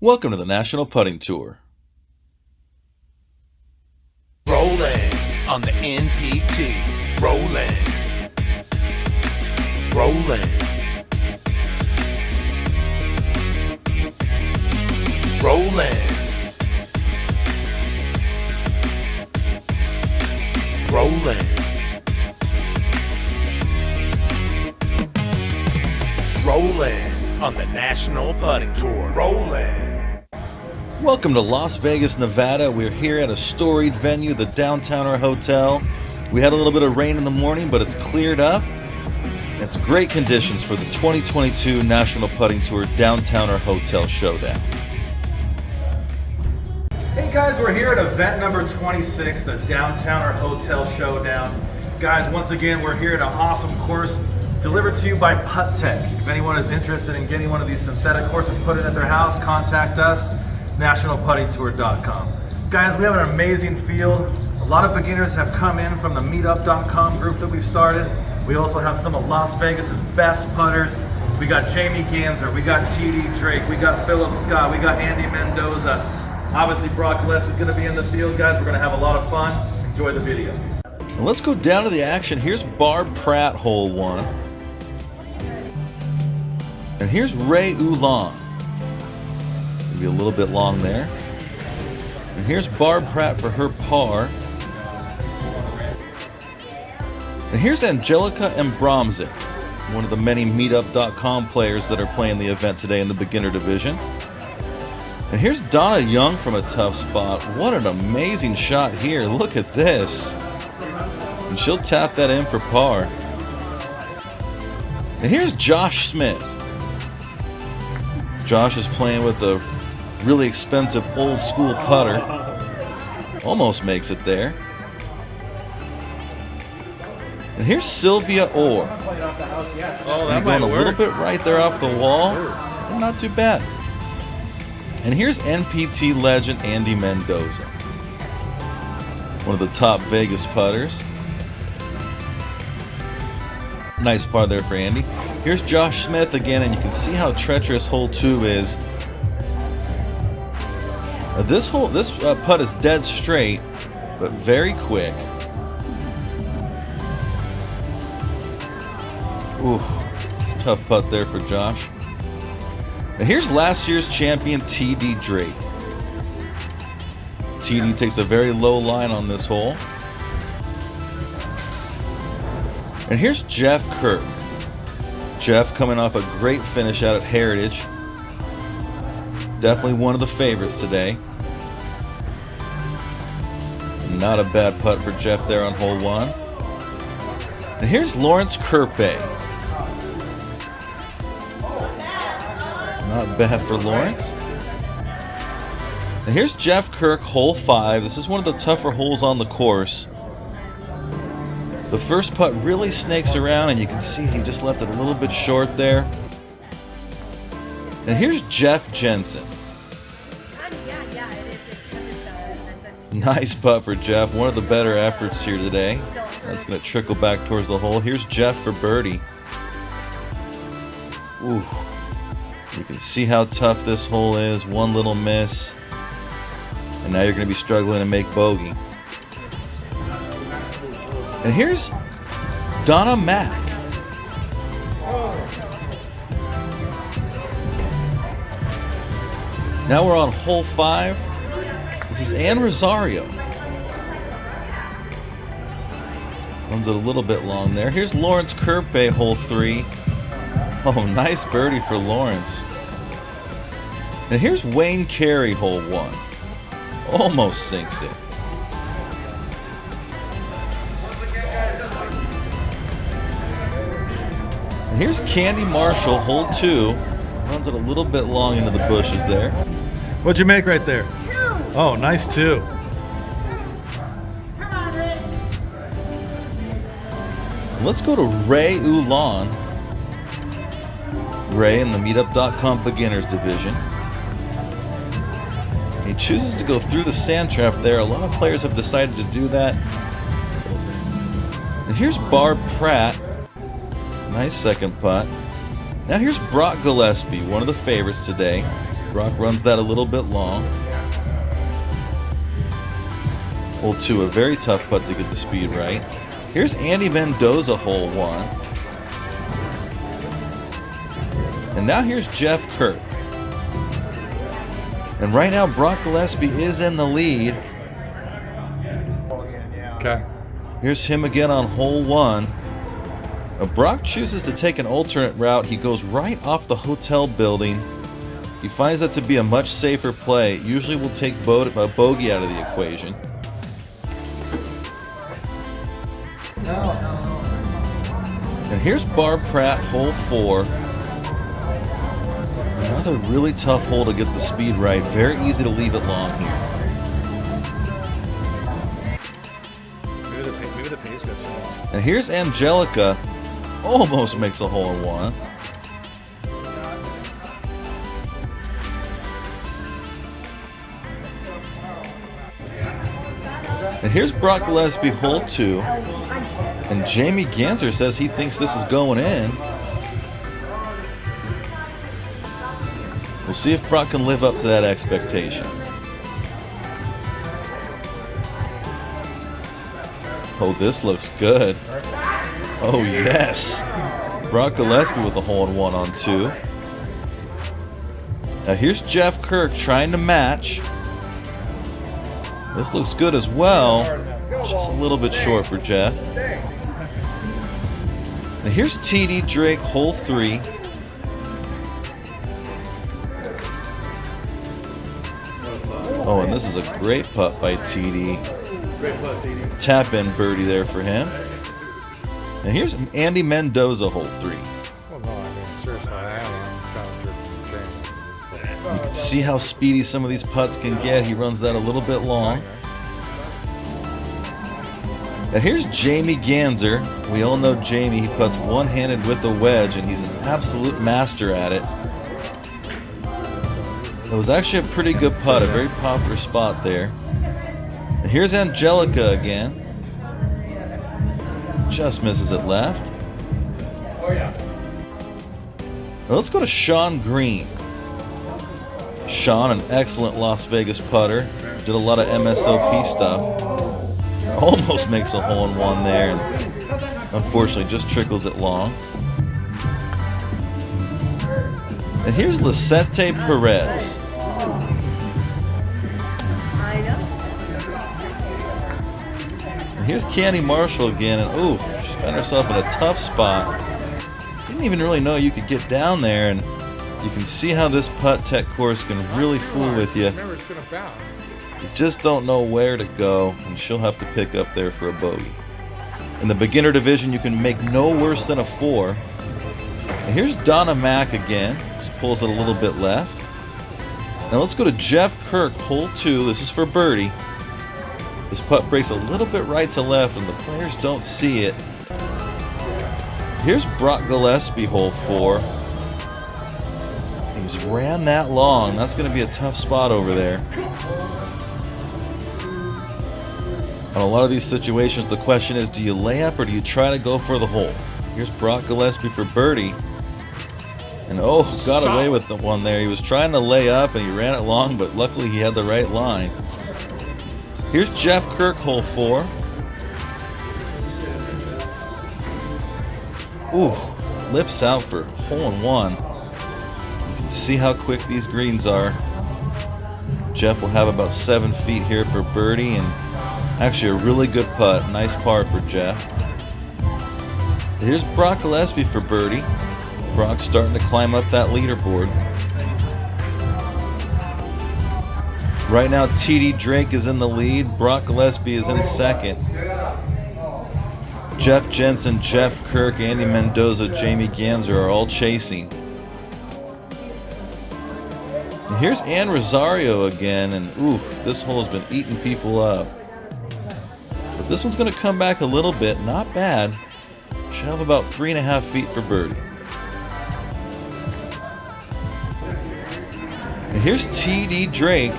Welcome to the National Putting Tour. Rolling on the NPT. Rolling. Rolling. Rolling. Rolling. Rolling on the National Putting Tour. Rolling. Welcome to Las Vegas, Nevada. We're here at a storied venue, the Downtowner Hotel. We had a little bit of rain in the morning, but it's cleared up. It's great conditions for the 2022 National Putting Tour Downtowner Hotel Showdown. Hey guys, we're here at event number 26, the Downtowner Hotel Showdown. Guys, once again, we're here at an awesome course delivered to you by Putt Tech. If anyone is interested in getting one of these synthetic courses put in at their house, contact us, nationalputtingtour.com. Guys, we have an amazing field. A lot of beginners have come in from the meetup.com group that we've started. We also have some of Las Vegas's best putters. We got Jamie Ganser, we got TD Drake, we got Philip Scott, we got Andy Mendoza. Obviously, Brock Gillespie is going to be in the field, guys. We're going to have a lot of fun. Enjoy the video. And let's go down to the action. Here's Barb Pratt, hole one. And here's Ray Ulan. Maybe a little bit long there. And here's Barb Pratt for her par. And here's Angelica Ambramzik, one of the many meetup.com players that are playing the event today in the beginner division. And here's Donna Young from a tough spot. What an amazing shot here. Look at this. And she'll tap that in for par. And here's Josh Smith. Josh is playing with a really expensive old school putter. Almost makes it there. And here's Sylvia Orr. She's going a little bit right there off the wall. Not too bad. And here's NPT legend Andy Mendoza, one of the top Vegas putters. Nice par there for Andy. Here's Josh Smith again, and you can see how treacherous hole 2 is. This putt is dead straight, but very quick. Ooh, tough putt there for Josh. And here's last year's champion TD Drake. TD takes a very low line on this hole. And here's Jeff Kirk. Jeff coming off a great finish out at Heritage. Definitely one of the favorites today. Not a bad putt for Jeff there on hole 1. And here's Lawrence Kerpe. Not bad for Lawrence. And here's Jeff Kirk, hole 5. This is one of the tougher holes on the course. The first putt really snakes around, and you can see he just left it a little bit short there. And here's Jeff Jensen. Nice putt for Jeff. One of the better efforts here today. That's going to trickle back towards the hole. Here's Jeff for birdie. Ooh. You can see how tough this hole is. One little miss, and now you're going to be struggling to make bogey. And here's Donna Mack. Now we're on hole 5. This is Ann Rosario. Runs it a little bit long there. Here's Lawrence Kerpe, hole 3. Oh, nice birdie for Lawrence. And here's Wayne Carey, hole 1. Almost sinks it. And here's Candy Marshall, hole 2. Runs it a little bit long into the bushes there. What'd you make right there? 2. Oh, nice 2. Come on, Ray. Let's go to Ray Ulan. Ray in the meetup.com beginners division. He chooses to go through the sand trap there. A lot of players have decided to do that. And here's Barb Pratt. Nice second putt. Now here's Brock Gillespie, one of the favorites today. Brock runs that a little bit long. Hole 2, a very tough putt to get the speed right. Here's Andy Mendoza, hole 1. And now here's Jeff Kirk. And right now, Brock Gillespie is in the lead. Okay. Here's him again on hole 1. Brock chooses to take an alternate route. He goes right off the hotel building. He finds that to be a much safer play. Usually will take a bogey out of the equation. And here's Barb Pratt, hole 4. Another really tough hole to get the speed right. Very easy to leave it long here. Maybe the pace got changed. And here's Angelica. Almost makes a hole in 1. And here's Brock Gillespie, hole 2. And Jamie Ganser says he thinks this is going in. We'll see if Brock can live up to that expectation. Oh, this looks good. Oh, yes. Brock Gillespie with a hole in 1 on 2. Now here's Jeff Kirk trying to match. This looks good as well. Just a little bit short for Jeff. Now here's TD Drake, hole 3. Oh, and this is a great putt by TD. Great putt, TD. Tap in birdie there for him. And here's Andy Mendoza, hole 3. Well, no, I mean, seriously, I am kind of jerking the chain. You can see how speedy some of these putts can get. He runs that a little bit long. Now here's Jamie Ganser. We all know Jamie. He putts one-handed with a wedge, and he's an absolute master at it. That was actually a pretty good putt, a very popular spot there. And here's Angelica again. Just misses it left. Now let's go to Sean Green. Sean, an excellent Las Vegas putter. Did a lot of MSOP stuff. Almost makes a hole in 1 there, and unfortunately just trickles it long. And here's Lisette Perez. And here's Candy Marshall again, and ooh, she found herself in a tough spot. Didn't even really know you could get down there, and you can see how this putt tech course can really fool with you. Remember, it's gonna bounce. You just don't know where to go, and she'll have to pick up there for a bogey. In the beginner division, you can make no worse than a 4. And here's Donna Mack again. Just pulls it a little bit left. Now let's go to Jeff Kirk, hole 2. This is for birdie. This putt breaks a little bit right to left, and the players don't see it. Here's Brock Gillespie, hole 4. He's ran that long. That's going to be a tough spot over there. On a lot of these situations, the question is, do you lay up or do you try to go for the hole? Here's Brock Gillespie for birdie. And oh, got away with the one there. He was trying to lay up and he ran it long, but luckily he had the right line. Here's Jeff Kirk, hole 4. Ooh, lips out for hole in 1. You can see how quick these greens are. Jeff will have about 7 feet here for birdie, and actually a really good putt. Nice par for Jeff. Here's Brock Gillespie for birdie. Brock's starting to climb up that leaderboard. Right now, TD Drake is in the lead. Brock Gillespie is in second. Jeff Jensen, Jeff Kirk, Andy Mendoza, Jamie Ganser are all chasing. And here's Ann Rosario again, and ooh, this hole has been eating people up. But this one's going to come back a little bit. Not bad. Should have about 3.5 feet for birdie. And here's TD Drake.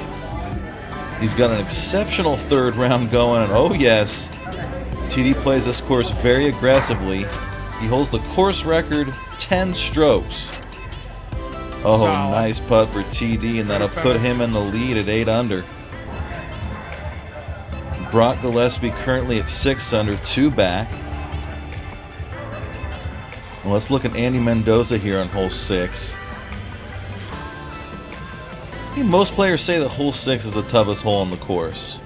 He's got an exceptional 3rd round going, and oh yes, TD plays this course very aggressively. He holds the course record 10 strokes. Oh, Solid. nice putt for TD, and that'll put him in the lead at 8 under. Brock Gillespie currently at 6 under, 2 back. Well, let's look at Andy Mendoza here on hole 6. I think most players say that hole 6 is the toughest hole on the course.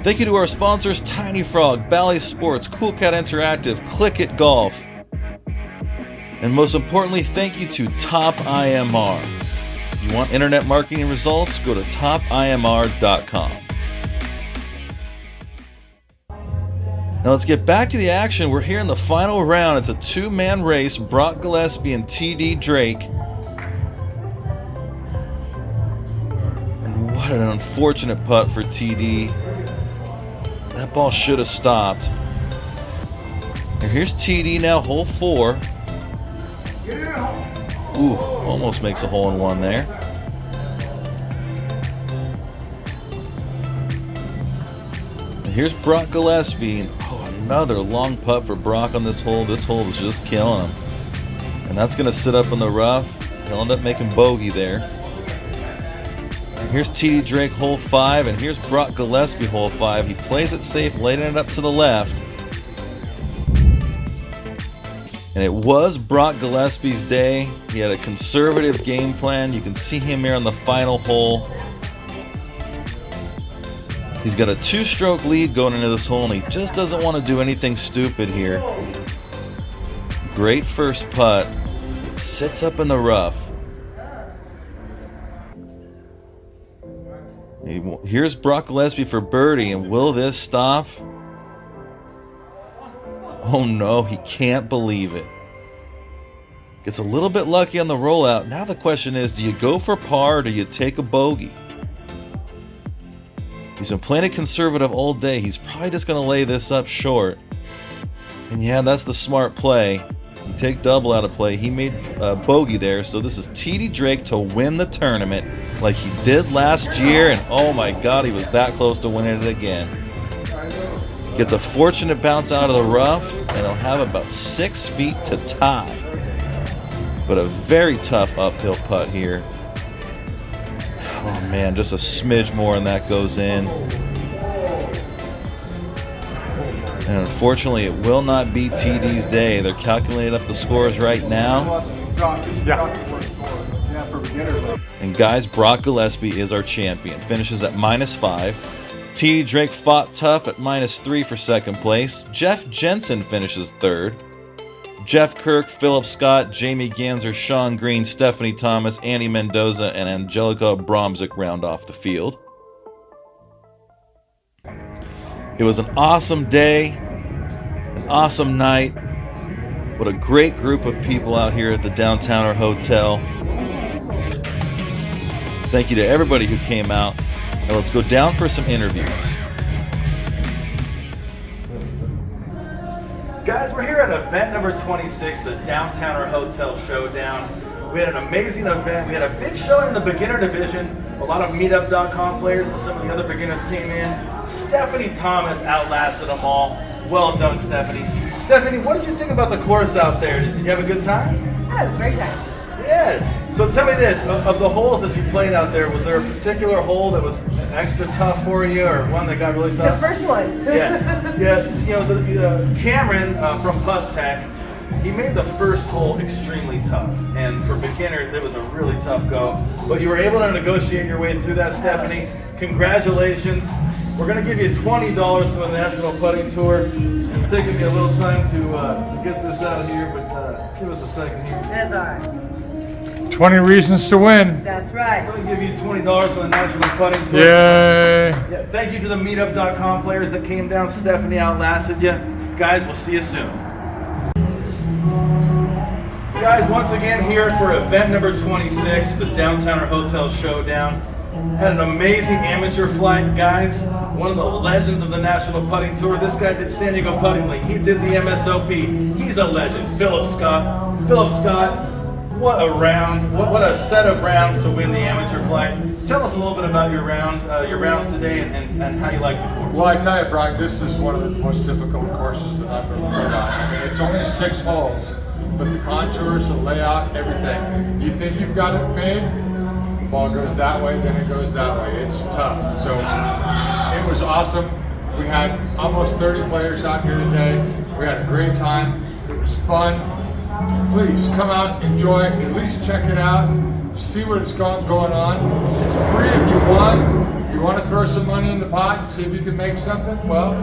Thank you to our sponsors, Tiny Frog, Bally Sports, Cool Cat Interactive, Click It Golf. And most importantly, thank you to Top IMR. If you want internet marketing results, go to topimr.com. Now let's get back to the action. We're here in the final round. It's a 2-man race, Brock Gillespie and TD Drake. And what an unfortunate putt for TD. That ball should have stopped. And here's TD now, hole 4. Ooh, almost makes a hole-in-one there. And here's Brock Gillespie. Oh, another long putt for Brock on this hole. This hole is just killing him. And that's going to sit up in the rough. He'll end up making bogey there. And here's TD Drake, hole 5. And here's Brock Gillespie, hole 5. He plays it safe, laying it up to the left. And it was Brock Gillespie's day. He had a conservative game plan. You can see him here on the final hole. He's got a 2-stroke lead going into this hole, and he just doesn't want to do anything stupid here. Great first putt. It sits up in the rough. Here's Brock Gillespie for birdie, and will this stop? Oh no, he can't believe it. Gets a little bit lucky on the rollout. Now the question is, do you go for par or do you take a bogey? He's been playing it conservative all day. He's probably just going to lay this up short. And yeah, that's the smart play. You take double out of play. He made a bogey there. So this is TD Drake to win the tournament like he did last year. And oh my God, he was that close to winning it again. Gets a fortunate bounce out of the rough, and he'll have about 6 feet to tie. But a very tough uphill putt here. Oh man, just a smidge more and that goes in. And unfortunately, it will not be TD's day. They're calculating up the scores right now. And guys, Brock Gillespie is our champion. Finishes at -5. TD Drake fought tough at -3 for second place. Jeff Jensen finishes 3rd. Jeff Kirk, Philip Scott, Jamie Ganser, Sean Green, Stephanie Thomas, Annie Mendoza, and Angelica Bromzik round off the field. It was an awesome day, an awesome night. What a great group of people out here at the Downtowner Hotel. Thank you to everybody who came out. Now let's go down for some interviews. Guys, we're here at event number 26, the Downtowner Hotel Showdown. We had an amazing event. We had a big show in the beginner division. A lot of Meetup.com players and some of the other beginners came in. Stephanie Thomas outlasted them all. Well done, Stephanie. Stephanie, what did you think about the course out there? Did you have a good time? I had a great time. Yeah. So tell me this, of the holes that you played out there, was there a particular hole that was extra tough for you or one that got really The tough? first one. Yeah. You know, Cameron from Putt Tech, he made the first hole extremely tough. And for beginners, it was a really tough go. But you were able to negotiate your way through that, Stephanie. Congratulations. We're going to give you $20 from the National Putting Tour. It's taking me a little time to get this out here, but give us a second here. That's all right. 20 reasons to win. That's right. I'm going to give you $20 for the National Putting Tour. Yay. Yeah, thank you to the Meetup.com players that came down. Stephanie outlasted you. Guys, we'll see you soon. Guys, once again here for event number 26, the Downtowner Hotel Showdown. Had an amazing amateur flight, guys. One of the legends of the National Putting Tour. This guy did San Diego Putting League. He did the MSOP. He's a legend. Philip Scott. Philip Scott, what a round. What a set of rounds to win the amateur flight. Tell us a little bit about your rounds today and how you like the course. Well, I tell you, Brock, this is one of the most difficult courses that I've ever played on. I mean, it's only 6 holes, but the contours, the layout, everything. You think you've got it made, the ball goes that way, then it goes that way. It's tough. So it was awesome. We had almost 30 players out here today. We had a great time. It was fun. Please come out, enjoy it, at least check it out, see what's going on. It's free if you want. If you want to throw some money in the pot and see if you can make something, well,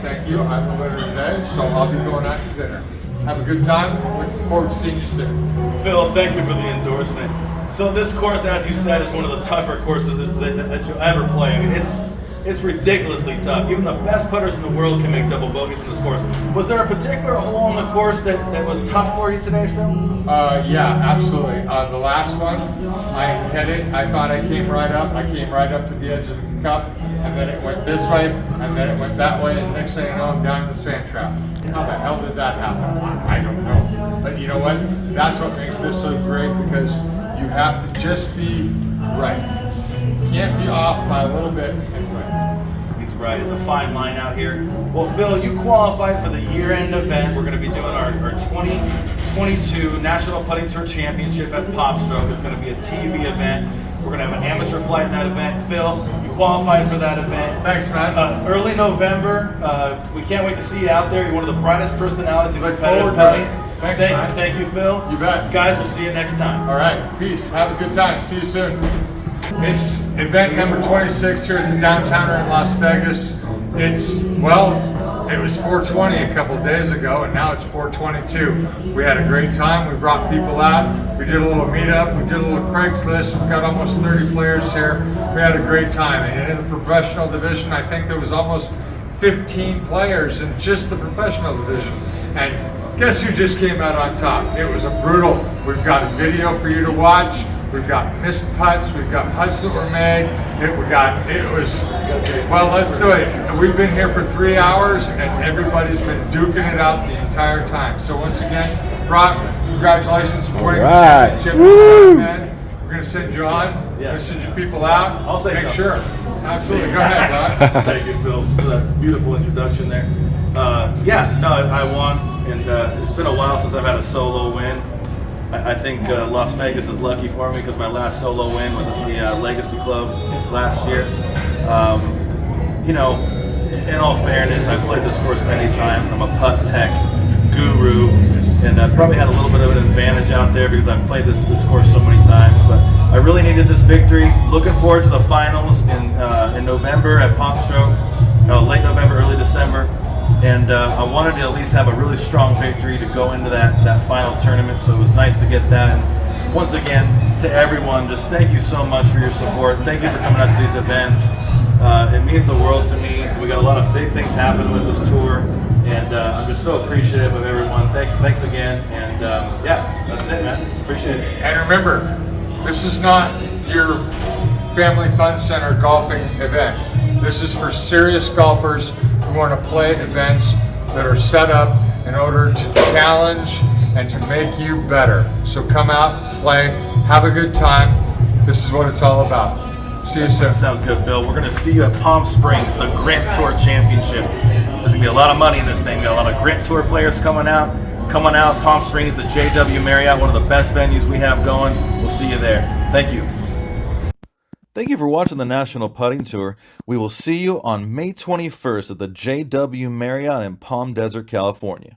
thank you. I'm the winner today, so I'll be going out to dinner. Have a good time. Looking forward to seeing you soon. Phil, thank you for the endorsement. So this course, as you said, is one of the tougher courses that you'll ever play. I mean, it's ridiculously tough. Even the best putters in the world can make double bogeys in this course. Was there a particular hole on the course that was tough for you today, Phil? Yeah, absolutely. The last one, I hit it. I thought I came right up. I came right up to the edge of the cup, and then it went this way, and then it went that way, and next thing you know, I'm down in the sand trap. How the hell did that happen? I don't know. But you know what? That's what makes this so great, because you have to just be right. You can't be off by a little bit and win. He's right. It's a fine line out here. Well, Phil, you qualified for the year-end event. We're going to be doing our 2022 National Putting Tour Championship at Popstroke. It's going to be a TV event. We're going to have an amateur flight in that event. Phil, you qualified for that event. Thanks, man. Early November. We can't wait to see you out there. You're one of the brightest personalities in Look competitive forward to it. putting. Thanks, man. Thank you, Phil. You bet. Guys, we'll see you next time. All right, peace. Have a good time. See you soon. It's event number 26 here at the Downtowner in Las Vegas. It was 420 a couple days ago, and now it's 422. We had a great time. We brought people out. We did a little meetup. We did a little Craigslist. We got almost 30 players here. We had a great time. And in the professional division, I think there was almost 15 players in just the professional division. And guess who just came out on top? It was a brutal. We've got a video for you to watch. We've got missed putts. We've got putts that were made. Let's do it. We've been here for 3 hours, and everybody's been duking it out the entire time. So once again, Brock, congratulations for winning the championship this time, man. We're going to send you on. We're going to send you people out. I'll say Make something. sure. Absolutely. Go ahead, Brock. Thank you, Phil, for that beautiful introduction there. I won, and it's been a while since I've had a solo win. I think Las Vegas is lucky for me because my last solo win was at the Legacy Club last year. In all fairness, I've played this course many times. I'm a putt tech guru, and I probably had a little bit of an advantage out there because I've played this course so many times. But I really needed this victory. Looking forward to the finals in November at Popstroke, late November, early December. And I wanted to at least have a really strong victory to go into that final tournament, so it was nice to get that. And once again, to everyone, just thank you so much for your support. Thank you for coming out to these events. It means the world to me. We got a lot of big things happening with this tour, and I'm just so appreciative of everyone. Thanks again, and that's it, man. Appreciate it. And remember, this is not your family fun center golfing event. This is for serious golfers who want to play events that are set up in order to challenge and to make you better. So come out, play, have a good time. This is what it's all about. See you soon. Sounds good, Phil. We're going to see you at Palm Springs, the Grint Tour Championship. There's going to be a lot of money in this thing. We got a lot of Grint Tour players coming out. Palm Springs, the JW Marriott, one of the best venues we have going. We'll see you there. Thank you. Thank you for watching the National Putting Tour. We will see you on May 21st at the JW Marriott in Palm Desert, California.